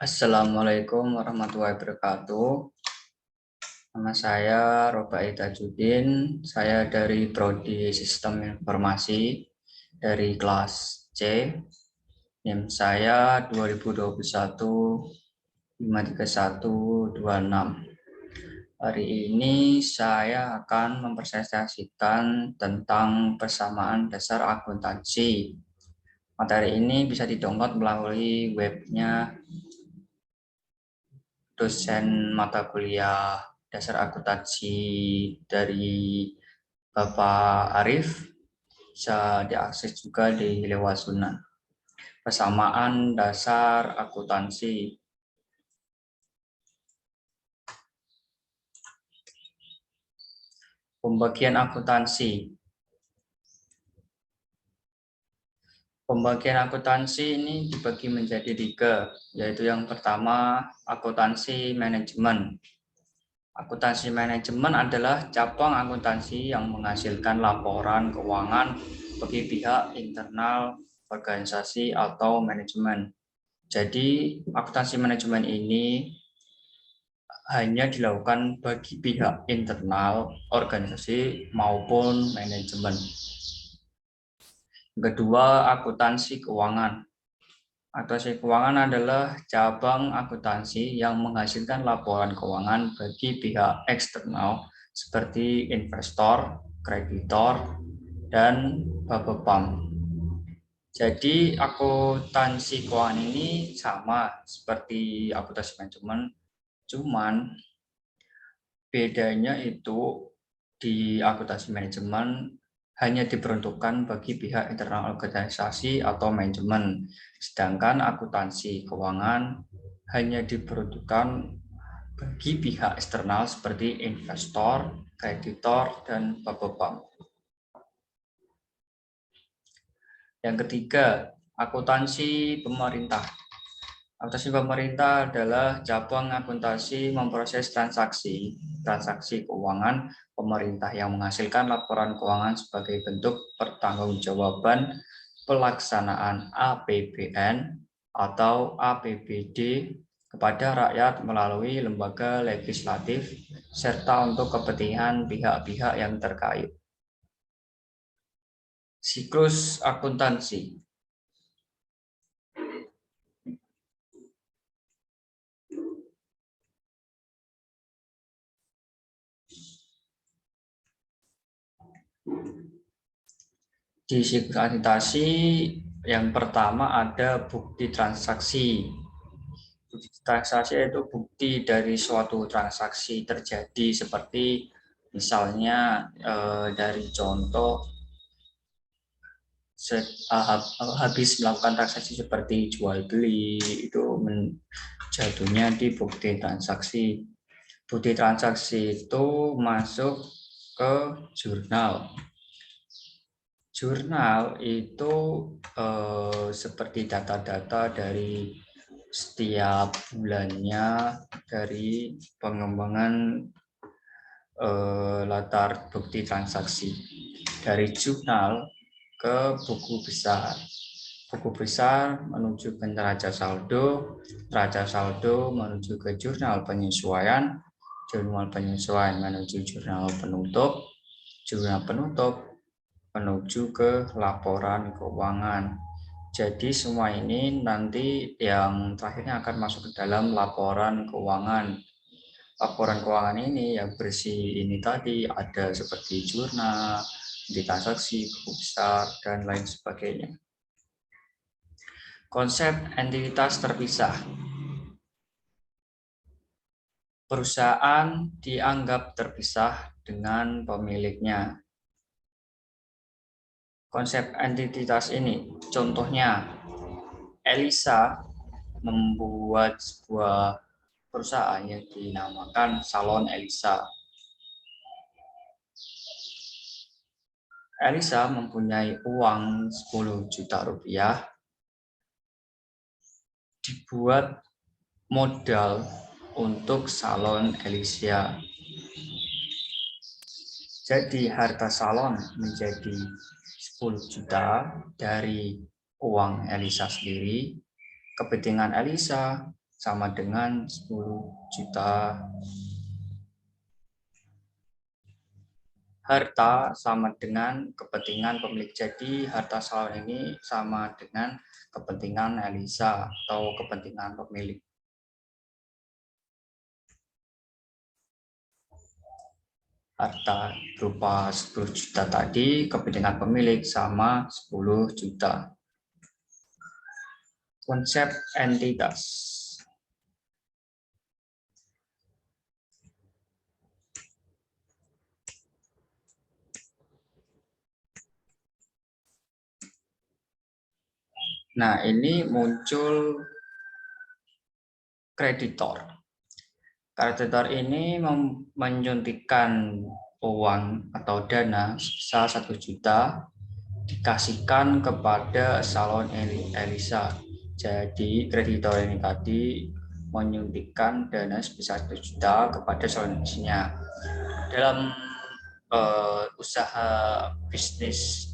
Assalamualaikum warahmatullahi wabarakatuh. Nama saya Robai Tajudin. Saya dari Prodi Sistem Informasi dari kelas C. NIM saya 2021 53126. Hari ini saya akan mempresentasikan tentang persamaan dasar akuntansi. Materi ini bisa di-download melalui webnya dosen mata kuliah dasar akuntansi dari Bapak Arif, bisa diakses juga di lewat Sunan. Persamaan dasar akuntansi. Pembagian akuntansi. Pembagian akuntansi ini dibagi menjadi 3, yaitu yang pertama akuntansi manajemen. Akuntansi manajemen adalah cabang akuntansi yang menghasilkan laporan keuangan bagi pihak internal organisasi atau manajemen. Jadi, akuntansi manajemen ini hanya dilakukan bagi pihak internal organisasi maupun manajemen. Kedua, akuntansi keuangan. Akuntansi keuangan adalah cabang akuntansi yang menghasilkan laporan keuangan bagi pihak eksternal seperti investor, kreditor, dan Bapepam. Jadi akuntansi keuangan ini sama seperti akuntansi manajemen, cuman bedanya itu di akuntansi manajemen hanya diperuntukkan bagi pihak internal organisasi atau manajemen, sedangkan akuntansi keuangan hanya diperuntukkan bagi pihak eksternal seperti investor, kreditor, dan Bapepam. Yang ketiga, akuntansi pemerintah. Akuntansi pemerintah adalah cabang akuntansi memproses transaksi keuangan pemerintah yang menghasilkan laporan keuangan sebagai bentuk pertanggungjawaban pelaksanaan APBN atau APBD kepada rakyat melalui lembaga legislatif serta untuk kepentingan pihak-pihak yang terkait. Siklus akuntansi. Di siklus akuntansi yang pertama ada bukti transaksi. Bukti transaksi itu bukti dari suatu transaksi terjadi, seperti misalnya dari contoh habis melakukan transaksi seperti jual beli, itu jatuhnya di bukti transaksi. Bukti transaksi itu masuk ke jurnal. Jurnal itu seperti data-data dari setiap bulannya dari pengembangan latar bukti transaksi. Dari jurnal ke buku besar. Buku besar menuju ke neraca saldo menuju ke jurnal penyesuaian menuju jurnal penutup menuju ke laporan keuangan. Jadi semua ini nanti yang terakhirnya akan masuk ke dalam laporan keuangan. Laporan keuangan ini yang bersih ini tadi ada seperti jurnal, transaksi, buku besar, dan lain sebagainya. Konsep entitas terpisah. Perusahaan dianggap terpisah dengan pemiliknya. Konsep entitas ini, contohnya Elisa membuat sebuah perusahaan yang dinamakan Salon Elisa. Elisa mempunyai uang 10 juta rupiah, dibuat modal untuk Salon Elisa. Jadi harta salon menjadi 10 juta dari uang Elisa sendiri, kepentingan Elisa sama dengan 10 juta. Harta sama dengan kepentingan pemilik. Jadi harta salon ini sama dengan kepentingan Elisa atau kepentingan pemilik. Harta berupa 10 juta tadi, kepentingan pemilik sama 10 juta. Konsep entitas. Nah, ini muncul kreditor. Kreditor ini menyuntikkan uang atau dana sebesar 1 juta dikasihkan kepada salon Elisa. Jadi kreditor ini tadi menyuntikkan dana sebesar 1 juta kepada salon Elisa. Dalam usaha bisnis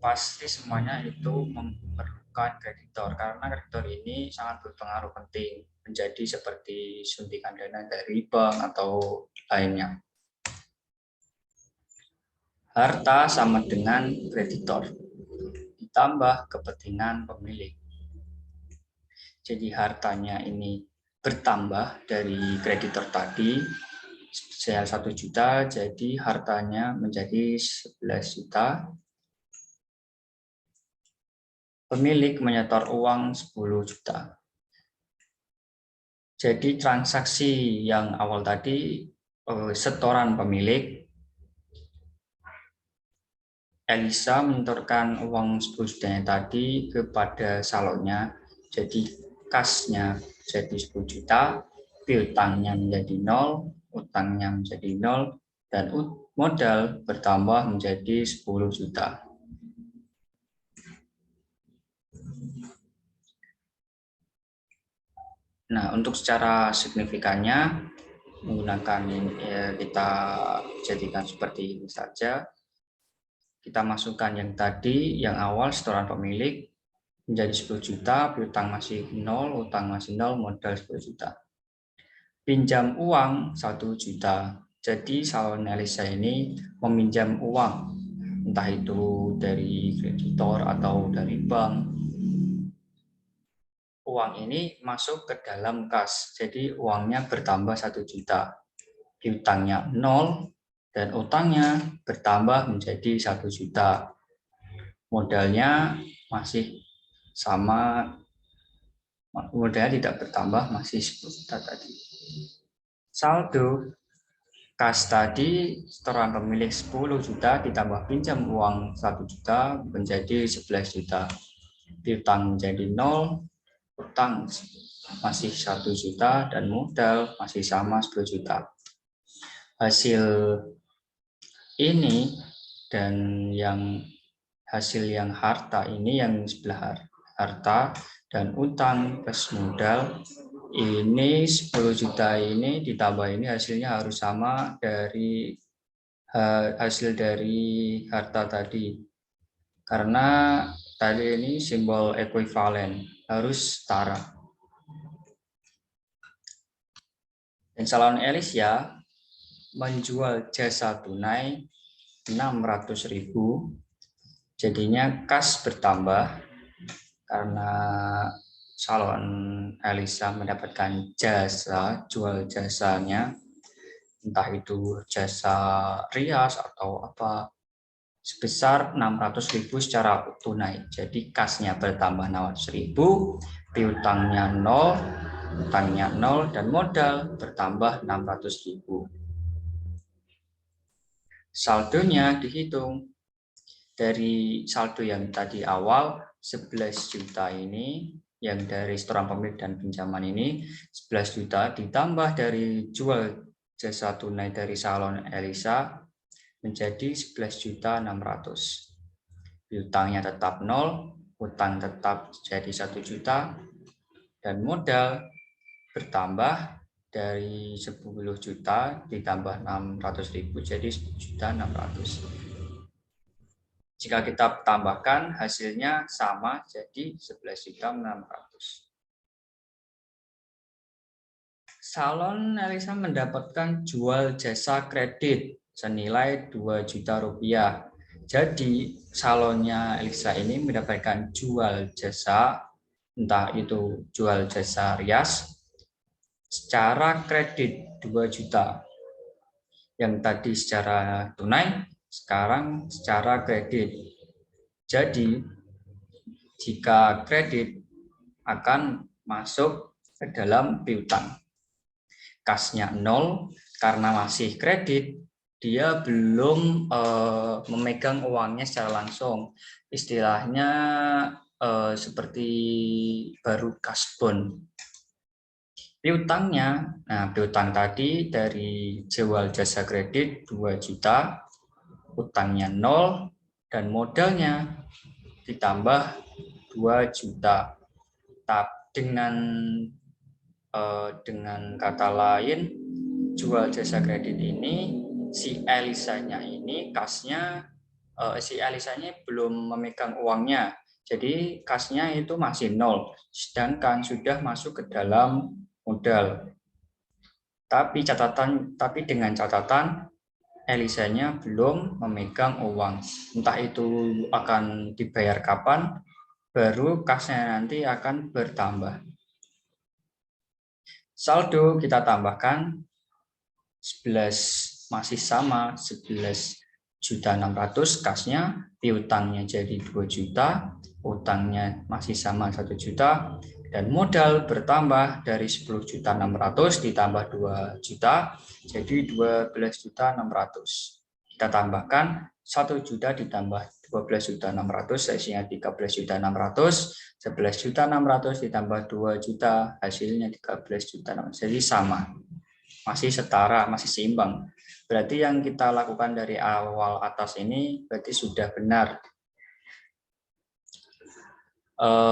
pasti semuanya itu memerlukan kreditor karena kreditor ini sangat berpengaruh penting menjadi seperti suntikan dana dari bank atau lainnya. Harta sama dengan kreditor ditambah kepentingan pemilik. Jadi hartanya ini bertambah dari kreditor tadi sebesar 1 juta, jadi hartanya menjadi 11 juta. Pemilik menyetor uang 10 juta. Jadi transaksi yang awal tadi setoran pemilik, Elisa menyetorkan uang 10 juta yang tadi kepada salonnya, jadi kasnya jadi 10 juta, piutangnya menjadi 0, utangnya menjadi 0, dan modal bertambah menjadi 10 juta. Nah, untuk secara signifikannya menggunakan kita jadikan seperti ini saja. Kita masukkan yang tadi, yang awal setoran pemilik menjadi 10 juta, piutang masih 0, utang masih 0, modal 10 juta. Pinjam uang 1 juta. Jadi salon Elisa ini meminjam uang, entah itu dari kreditor atau dari bank. Uang ini masuk ke dalam kas, jadi uangnya bertambah 1 juta. Piutangnya 0 dan utangnya bertambah menjadi 1 juta. Modalnya masih sama, modalnya tidak bertambah, masih 10 juta tadi. Saldo kas tadi setoran pemilik 10 juta ditambah pinjam uang 1 juta menjadi 11 juta. Piutang menjadi 0, utang masih 1 juta dan modal masih sama 10 juta. Hasil ini dan hasil yang harta ini yang sebelah harta dan utang plus modal ini 10 juta ini ditambah ini hasilnya harus sama dari hasil dari harta tadi, karena tadi ini simbol ekuivalen harus setara. Dan salon Elisa menjual jasa tunai 600.000, jadinya kas bertambah karena salon Elisa mendapatkan jasa, jual jasanya, entah itu jasa rias atau apa, sebesar 600.000 secara tunai. Jadi kasnya bertambah 600.000, piutangnya 0, utangnya 0, dan modal bertambah 600.000. Saldonya dihitung dari saldo yang tadi awal 11 juta ini, yang dari setoran pemilik dan pinjaman ini 11 juta ditambah dari jual jasa tunai dari salon Elisa menjadi 11.600.000. Piutangnya tetap 0, utang tetap jadi 1 juta, dan modal bertambah dari 10 juta ditambah 600.000 jadi 10.600.000. Jika kita tambahkan hasilnya sama jadi 11.600.000. Salon Elisa mendapatkan jual jasa kredit senilai 2 juta rupiah. Jadi salonnya Elisa ini mendapatkan jual jasa, entah itu jual jasa rias secara kredit 2 juta. Yang tadi secara tunai, sekarang secara kredit. Jadi jika kredit akan masuk ke dalam piutang. Kasnya 0 karena masih kredit, dia belum memegang uangnya secara langsung. Istilahnya seperti baru kasbon. Piutangnya, nah piutang tadi dari jual jasa kredit 2 juta, utangnya 0 dan modalnya ditambah 2 juta. Dengan kata lain, jual jasa kredit ini si Elisanya ini kasnya si Elisanya belum memegang uangnya, jadi kasnya itu masih 0, sedangkan sudah masuk ke dalam modal. Tapi dengan catatan Elisanya belum memegang uang, entah itu akan dibayar kapan, baru kasnya nanti akan bertambah. Saldo kita tambahkan 11 masih sama 11.600.000 kasnya, piutangnya jadi 2 juta, utangnya masih sama 1 juta, dan modal bertambah dari 10.600.000 ditambah 2 juta jadi 12.600.000. Kita tambahkan 1 juta ditambah 12.600.000 hasilnya 13.600.000, 11.600.000 ditambah 2 juta hasilnya 13.600.000. Jadi sama, masih setara, masih seimbang. Berarti yang kita lakukan dari awal atas ini berarti sudah benar.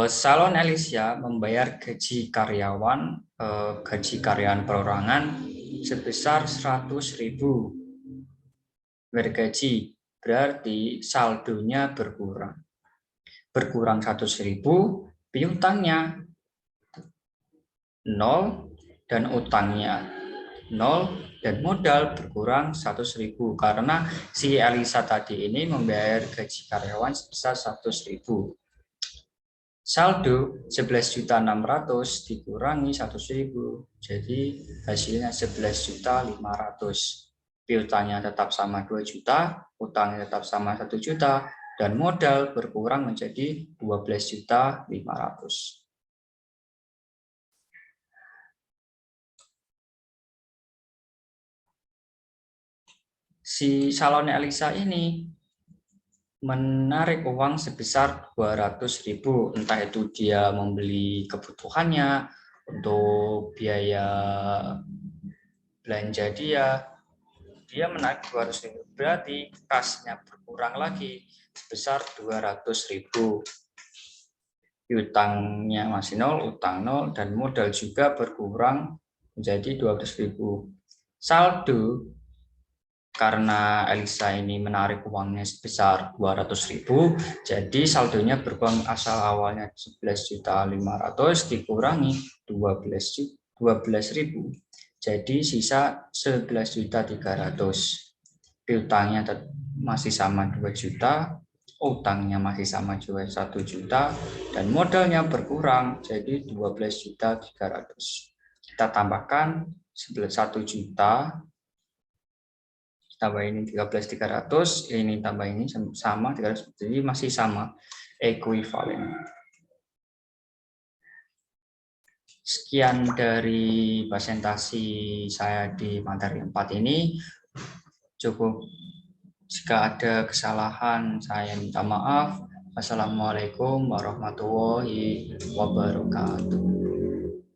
Salon Elisa membayar gaji karyawan perorangan sebesar 100.000 bergaji, berarti saldonya berkurang 100.000, piutangnya 0 dan utangnya 0 dan modal berkurang 100.000 karena si Elisa tadi ini membayar gaji karyawan sebesar 100.000. Saldo 11.600.000 dikurangi 100.000, jadi hasilnya 11.500.000. Piutangnya tetap sama 2 juta, utangnya tetap sama 1 juta, dan modal berkurang menjadi 12.500.000. Si salon Elisa ini menarik uang sebesar 200.000, entah itu dia membeli kebutuhannya, untuk biaya belanja dia menarik 200.000, berarti kasnya berkurang lagi sebesar 200.000. Utangnya masih 0, utang 0, dan modal juga berkurang menjadi 12.000. Saldo karena Elisa ini menarik uangnya sebesar 200.000, jadi saldonya berkurang. Asal awalnya 11.500.000 dikurangi 12.000, jadi sisa 11.300.000. Piutangnya masih sama 2 juta, utangnya masih sama juga 1 juta, dan modalnya berkurang jadi 12.300.000. Kita tambahkan 1 juta, tambah ini 13.300, ini tambah ini sama 300, jadi masih sama, ekuivalen. Sekian dari presentasi saya di materi 4 ini. Cukup, jika ada kesalahan saya minta maaf. Wassalamualaikum warahmatullahi wabarakatuh.